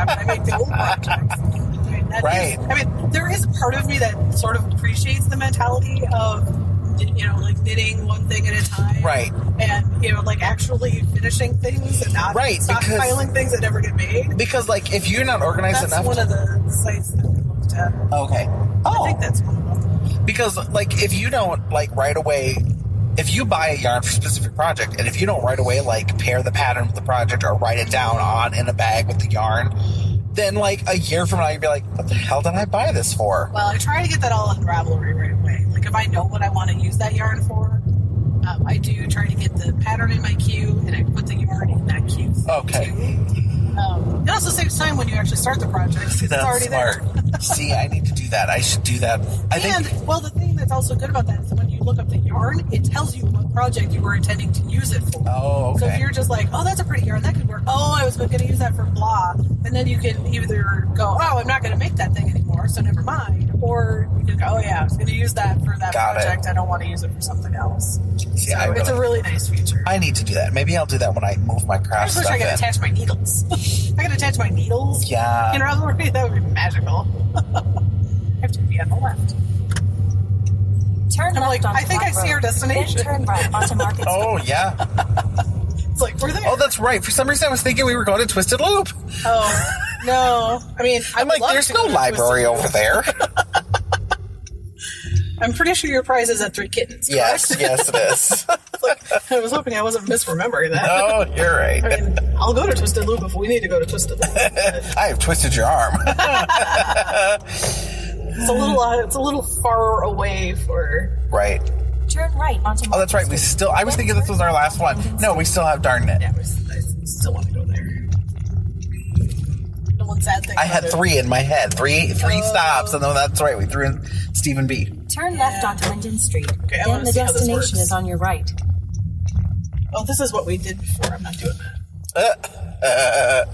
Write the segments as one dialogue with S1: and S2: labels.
S1: why would I make the old projects?
S2: Right.
S1: I mean, there is a part of me that sort of appreciates the mentality of, like knitting one thing at a time.
S2: Right.
S1: And, like actually finishing things and not stockpiling things that never get made.
S2: Because, like, if you're not organized enough...
S1: That's one of the sites that we looked at.
S2: Okay. Oh.
S1: I think that's one of them.
S2: Because, like, if you don't, like, right away... If you buy a yarn for a specific project, and if you don't right away, like, pair the pattern with the project or write it down in a bag with the yarn... Then, like, a year from now, you'd be like, what the hell did I buy this for?
S1: Well, I try to get that all in Ravelry right away. Like, if I know what I want to use that yarn for, I do try to get the pattern in my queue, and I put the yarn in that queue.
S2: Okay.
S1: Too. It also saves time when you actually start the project.
S2: See, that's
S1: already
S2: smart.
S1: there.
S2: See, I need to do that. I should do that.
S1: The thing that's also good about that is when you look up the yarn, it tells you what project you were intending to use it for.
S2: Oh, okay.
S1: So if you're just like, oh, that's a pretty yarn, that could work. Oh, I was going to use that for blah. And then you can either go, oh, I'm not going to make that thing anymore, so never mind. Or you can go, oh, yeah, I was going to use that for that project. I don't want to use it for something else.
S2: See,
S1: so it's a really nice feature.
S2: I need to do that. Maybe I'll do that when I move my craft stuff in.
S1: I could attach my needles. I could attach my needles.
S2: Yeah.
S1: In Ravelry, that would be magical. I have to be on the left.
S3: Turn left onto
S1: I think I see our destination.
S3: Then turn right onto Market Street.
S2: Oh, yeah.
S1: It's like, we're there.
S2: Oh, that's right. For some reason, I was thinking we were going to Twisted Loop.
S1: Oh, no. I mean,
S2: I'm like, there's no library over there.
S1: I'm pretty sure your prize is at 3 Kittens, correct?
S2: Yes, it is.
S1: I was hoping I wasn't misremembering that.
S2: Oh, you're right.
S1: I mean, I'll go to Twisted Loop if we need to go to Twisted Loop.
S2: I have twisted your arm.
S1: It's a little far away for...
S2: Right.
S3: Turn right onto Market
S2: Oh, that's right. I was thinking this was our last one. No, we still have Darn It.
S1: Yeah, I still want to go there. The one sad thing
S2: I had 3 in my head. Three stops, and then that's right. We threw in Stephen B.
S3: Turn left onto Linden Street.
S1: Okay,
S3: then the destination is on your right.
S1: Oh, this is what we did before. I'm not doing that.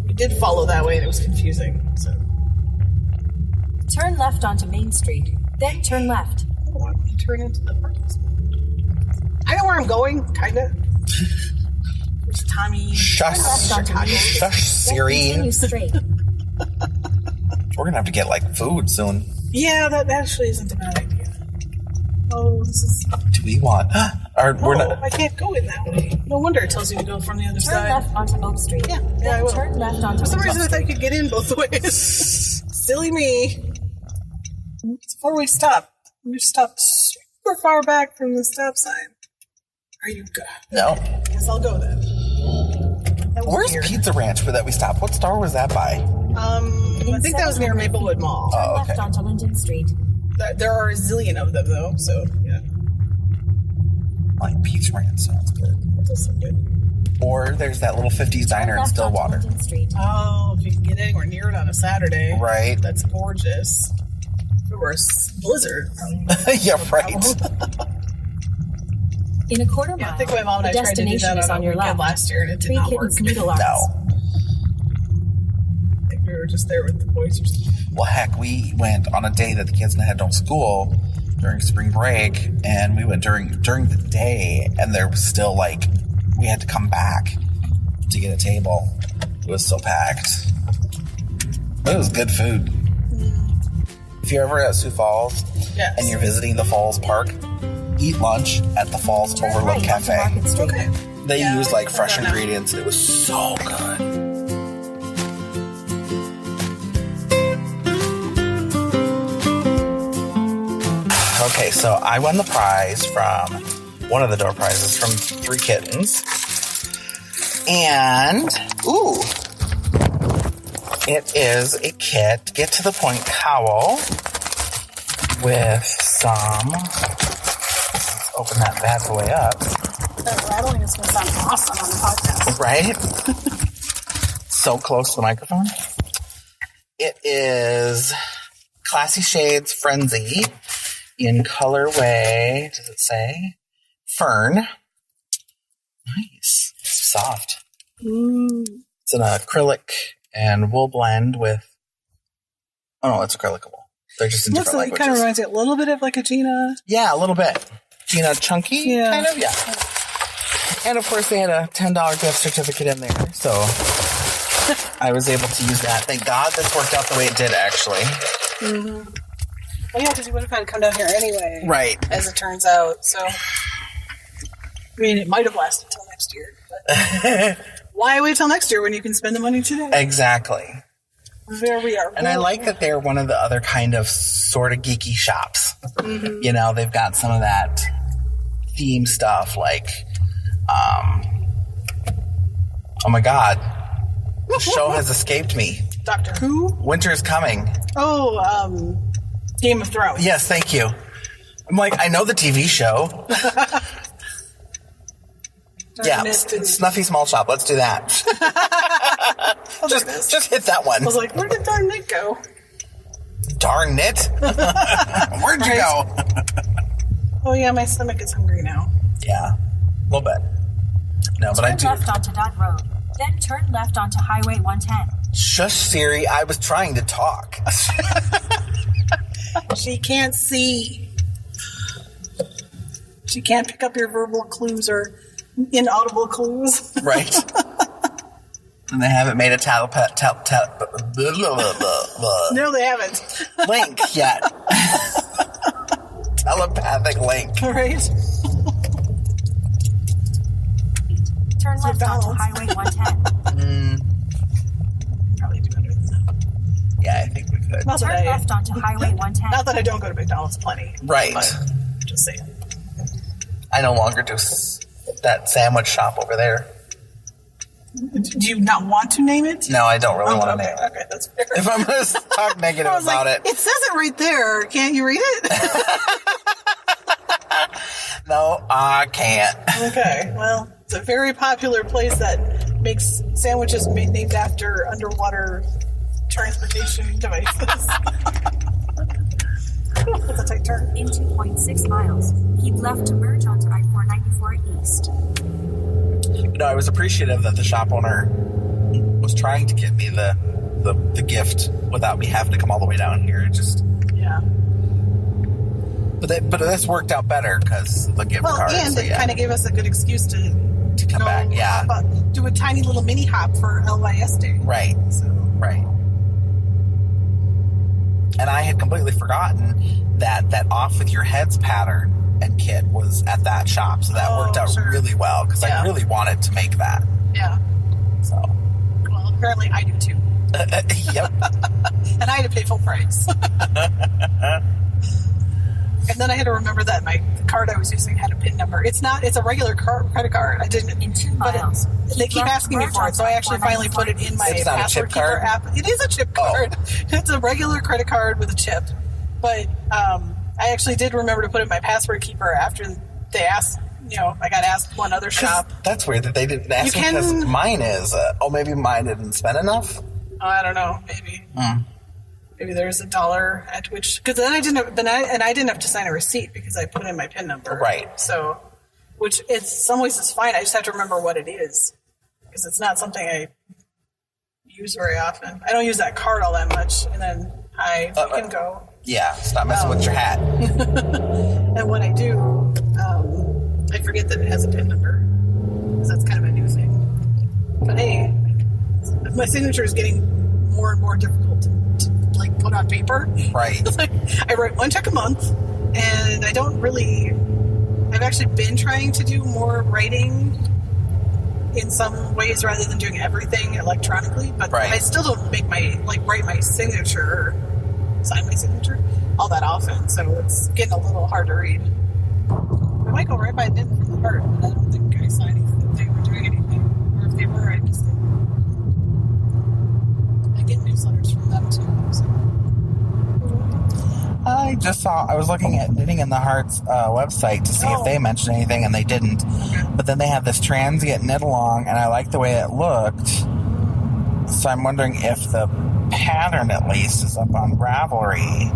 S1: We did follow that way, and it was confusing. So.
S3: Turn left onto Main Street. Then turn left.
S1: Oh, I want to turn into the parking spot. I know where I'm going, kind of. There's Tommy.
S2: Shush, Siri.
S3: Continue straight.
S2: We're going to have to get, like, food soon.
S1: Yeah, that actually isn't a bad idea. Oh, this is...
S2: Do we want... we're not...
S1: I can't go in that way. No wonder it tells you to go from the other side.
S3: Turn left onto Oak Street.
S1: Yeah,
S3: then
S1: I will.
S3: Turn left onto
S1: For some reason, I
S3: Oak
S1: thought you
S3: Street.
S1: could get in both ways. Silly me. It's a four-way stop. You stopped super far back from the stop sign. Are you good?
S2: No.
S1: Guess I'll go then.
S2: Where's
S1: weird.
S2: Pizza Ranch that we stopped? What store was that by?
S1: I think that was near Maplewood Mall.
S2: Oh, okay.
S3: Left onto Linden Street.
S1: There are a zillion of them, though, so, yeah.
S2: Like Pizza Ranch sounds good.
S1: That does sound good.
S2: Or there's that little 50s diner in
S3: Left onto
S2: Stillwater.
S3: Linden Street.
S1: Oh, if you can get anywhere near it on a Saturday.
S2: Right.
S1: That's gorgeous. If it were a blizzard.
S2: Yeah, right.
S3: In a quarter mile,
S1: Yeah, I think my mom and
S3: the
S1: I tried to do
S3: destination
S1: that
S3: is
S1: on
S3: on
S1: a
S3: your
S1: weekend
S3: left.
S1: last year, and it did
S3: 3
S1: not work.
S3: Kittens Needle Arts.
S2: No.
S1: I think we were just there with the boys or something.
S2: Well, heck, we went on a day that the kids had no school during spring break, and we went during the day, and there was still, like, we had to come back to get a table. It was so packed. But it was good food. If you're ever at Sioux Falls
S1: Yes.
S2: and you're visiting the Falls Park, eat lunch at the Falls
S3: Turn
S2: Overlook
S3: right onto
S2: Cafe.
S3: Market Street.
S1: Okay.
S2: They
S1: Yeah,
S2: use, like,
S1: I
S2: fresh
S1: don't know.
S2: ingredients, and it was so good. Okay, so I won the prize from one of the door prizes from 3 Kittens. And, ooh, it is a kit, Get to the Point cowl with some, let's open that bad boy up.
S1: That rattling is going to sound awesome on the podcast.
S2: Right? So close to the microphone. It is Classy Shades Frenzy in colorway, does it say? Fern. Nice. It's soft.
S1: Ooh.
S2: It's an acrylic and wool blend with... Oh, no, it's acrylicable. They're just in different
S1: It
S2: languages.
S1: kind of reminds me a little bit of like a Gina.
S2: Yeah, a little bit. Gina Chunky,
S1: Yeah.
S2: kind of, yeah. And, of course, they had a $10 gift certificate in there, so I was able to use that. Thank God this worked out the way it did, actually.
S1: Mm-hmm. Well, yeah, because you would have had to come down here anyway.
S2: Right.
S1: As it turns out. So, I mean, it might have lasted till next year. But why wait till next year when you can spend the money today?
S2: Exactly.
S1: There we are.
S2: And I like that they're one of the other kind of sort of geeky shops. Mm-hmm. You know, they've got some of that theme stuff like, oh my God, the show has escaped me.
S1: Doctor Who?
S2: Winter is Coming.
S1: Oh, Game of Thrones.
S2: Yes, thank you. I'm like, I know the TV show. Yeah, Snuffy Small Shop. Let's do that. just hit that one.
S1: I was like, where did Darn Knit go?
S2: Darn Knit? Where'd you go?
S1: Oh, yeah, my stomach is hungry now.
S2: Yeah, a little bit. No, but I do.
S3: Turn left onto Dot Road, then turn left onto Highway 110.
S2: Shush, Siri. I was trying to talk.
S1: She can't see. She can't pick up your verbal clues or inaudible clues.
S2: Right. And they haven't made a
S1: No, they haven't.
S2: link yet. Telepathic link.
S1: Right.
S3: Turn left onto Highway 110.
S1: Probably do better than that.
S2: Yeah, I think we could.
S3: Turn left onto Highway 110.
S1: Not that I don't go to McDonald's plenty.
S2: Right.
S1: But just saying.
S2: I no longer do that sandwich shop over there.
S1: Do you not want to name it?
S2: No, I don't really want to name it.
S1: Okay, that's fair.
S2: If I'm going to talk negative about it.
S1: It says it right there. Can't you read it?
S2: No, I can't.
S1: Okay, well, it's a very popular place that makes sandwiches named after underwater transportation devices. That's a tight turn.
S3: In 2.6 miles, keep left to merge onto I-494 East.
S2: You know, I was appreciative that the shop owner was trying to give me the gift without me having to come all the way down here.
S1: Yeah.
S2: But this worked out better because the gift card.
S1: And it kind of gave us a good excuse to
S2: come back. Yeah.
S1: Do a tiny little mini hop for LYS Day.
S2: Right.
S1: So.
S2: Right. And I had completely forgotten that off with your heads pattern and kit was at that shop, so that worked out really well because I really wanted to make that.
S1: Yeah.
S2: So.
S1: Well, apparently I do too.
S2: Yep.
S1: And I had to pay full price. And then I had to remember that the card I was using had a PIN number. It's a regular credit card. I didn't.
S3: In 2 miles.
S1: They keep asking me for it, so I actually finally put it in my password keeper app. It is a chip card. It's a regular credit card with a chip. But I actually did remember to put it in my password keeper after they asked. You know, I got asked one other shop.
S2: That's weird that they didn't ask me because mine is. Maybe mine didn't spend enough.
S1: I don't know. Maybe. Maybe there's $1 at which because then I didn't have to sign a receipt because I put in my PIN number.
S2: Right.
S1: So, which in some ways is fine. I just have to remember what it is because it's not something I use very often. I don't use that card all that much. And then we can go.
S2: Yeah. Stop messing with your hat.
S1: And when I do, I forget that it has a PIN number because that's kind of a new thing. But hey, my signature is getting more and more difficult to put on paper.
S2: Right.
S1: I write one check a month, and I don't really. I've actually been trying to do more writing in some ways rather than doing everything electronically. But I still don't make write my signature, sign my signature all that often. So it's getting a little hard to read. I might go right by Nit from the heart, but I don't think I saw anything if they were doing anything, or if they were, I just didn't. I get newsletters from them too. So.
S2: I was looking at Knitting in the Heart's website to see if they mentioned anything, and they didn't. Okay. But then they had this transient knit along, and I liked the way it looked. So I'm wondering if the pattern, at least, is up on Ravelry.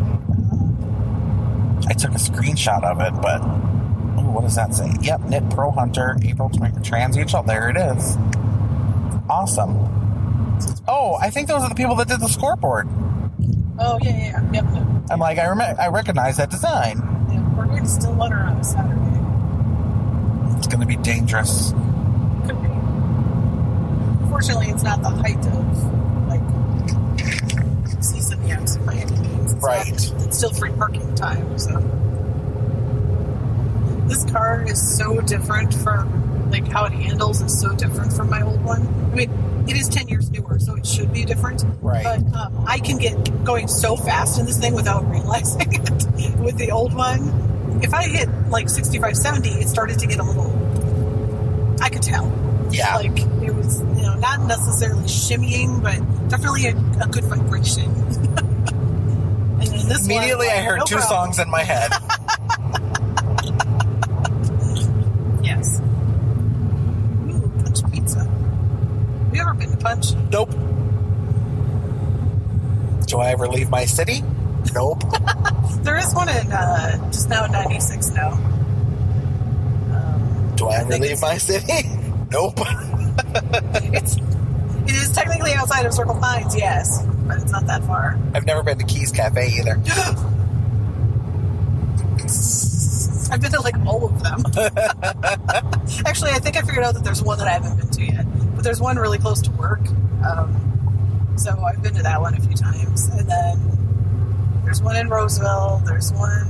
S2: I took a screenshot of it, but what does that say? Yep, Knit Pro Hunter, April 20, transient shop. There it is. Awesome. Oh, I think those are the people that did the scoreboard.
S1: Oh, yeah. Yep.
S2: I'm like, I recognize that design.
S1: Yeah, we're going to Stillwater on Saturday.
S2: It's going to be dangerous.
S1: Could be. unfortunately, it's not the height of, like, season yet by any means. It's still free parking time, so. This car is so different from, like, how it handles is so different from my old one. I mean, it is 10 years newer, so it should be different.
S2: Right.
S1: But I can get going so fast in this thing without realizing it. With the old one, if I hit, like, 65, 70, it started to get a little... I could tell.
S2: Yeah.
S1: Like, it was, not necessarily shimmying, but definitely a good vibration. And then this
S2: Immediately,
S1: one,
S2: I heard two songs in my head.
S1: Yes. Ooh, Punch Pizza. Have you ever been to Punch?
S2: Nope. Do I ever leave my city? Nope.
S1: There is one in, just now 96 now.
S2: Do I ever leave my city? Nope.
S1: It is technically outside of Circle Pines, yes, but it's not that far.
S2: I've never been to Keys Cafe either.
S1: I've been to, like, all of them. Actually, I think I figured out that there's one that I haven't been to yet. But there's one really close to work. So I've been to that one a few times. And then there's one in Roseville. There's one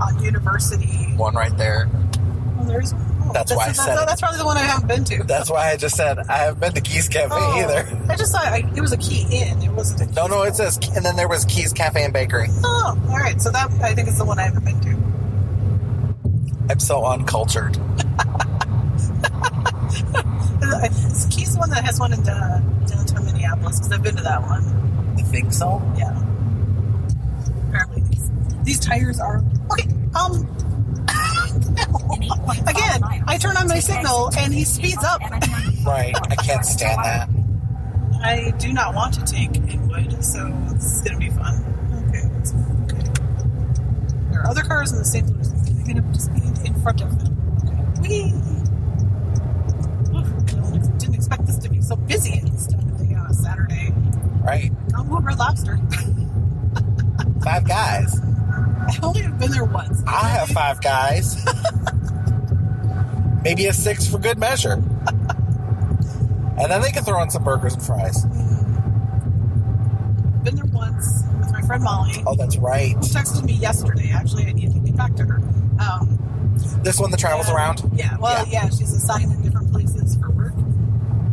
S1: on University.
S2: One right there.
S1: Oh, there's one. Oh,
S2: That's why I said it.
S1: That's probably the one I haven't been to.
S2: That's why I just said I haven't been to Keys Cafe either.
S1: I just thought it was a Key Inn. It wasn't a Keys.
S2: No, it says, and then there was Keys Cafe and Bakery.
S1: Oh, all right. So that, I think, is the one I haven't been to.
S2: I'm so uncultured.
S1: Is Keys the one that has one in downtown Minneapolis? Because I've been to that one.
S2: You think so?
S1: Yeah. Apparently these tires are... Okay, again, I turn on my signal and he speeds up.
S2: Right. I can't stand that.
S1: I do not want to take Inwood, so this is going to be fun. Okay. There are other cars in the same place. I'm going to just be in front of them. Whee! Didn't expect this to be so busy at this time of the Saturday.
S2: Right.
S1: Red Lobster.
S2: 5 guys.
S1: I only have been there once.
S2: I have 5 guys. Maybe a 6 for good measure. And then they can throw in some burgers and fries.
S1: Been there once with my friend Molly.
S2: Oh, that's right.
S1: Who texted me yesterday. Actually, I need to get back to her.
S2: This one that travels around?
S1: Yeah. Well, yeah. She's assigned in different places for work.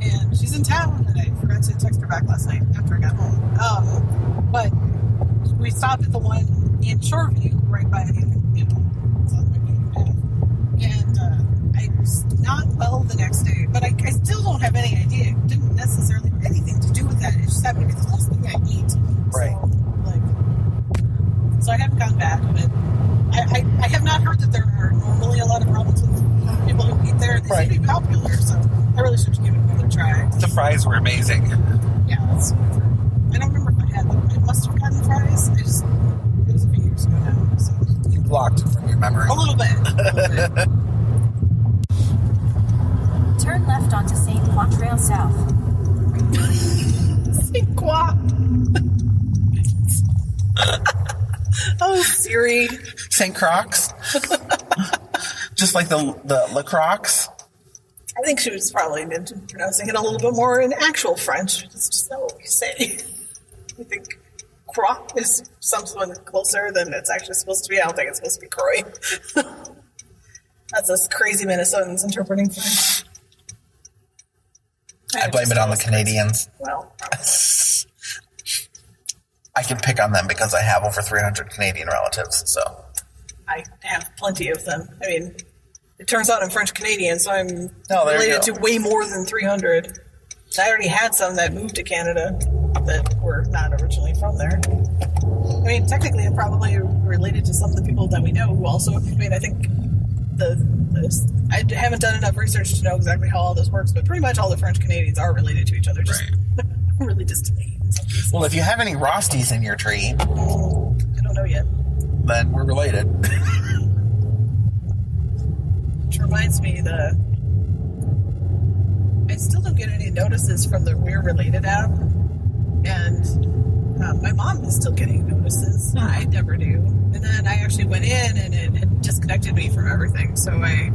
S1: And she's in town, and I forgot to text her back last night after I got home. But we stopped at the one in Shoreview, right by the, it's on my main path. And I was not well the next day, but I still don't have any idea. It didn't necessarily have anything to do with that. It just happened to be the last thing I eat.
S2: Right.
S1: So I haven't gone back, but I have not heard that there are normally a lot of problems with people who eat there. They seem to be popular, so I really should give it another try.
S2: The fries were amazing.
S1: Yeah, that's super. I don't remember if I had them. I must have gotten fries. It was a few years ago now. So.
S2: You blocked it from your memory.
S1: A little bit.
S3: Turn left onto St. Croix Trail South.
S1: St. Croix. Oh, Siri.
S2: St. Croix? Just like the La Croix?
S1: I think she was probably pronouncing it a little bit more in actual French. It's just not what we say. I think croix is something closer than it's actually supposed to be. I don't think it's supposed to be croix. That's us crazy Minnesotans interpreting French.
S2: I blame it on the Canadians.
S1: Well,
S2: I can pick on them because I have over 300 Canadian relatives, so.
S1: I have plenty of them. I mean, it turns out I'm French Canadian, so I'm related to way more than 300. I already had some that moved to Canada that were not originally from there. I mean, technically, I'm probably related to some of the people that we know who also, I mean, I think I haven't done enough research to know exactly how all this works, but pretty much all the French Canadians are related to each other, just really distantly.
S2: Well, if you have any Rosties in your tree,
S1: I don't know yet.
S2: Then we're related.
S1: Which reminds me, I still don't get any notices from the We're Related app, and my mom is still getting notices. I never do. And then I actually went in, and it had disconnected me from everything, so I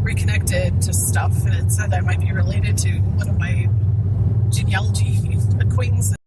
S1: reconnected to stuff, and it said I might be related to one of my genealogy acquaintances.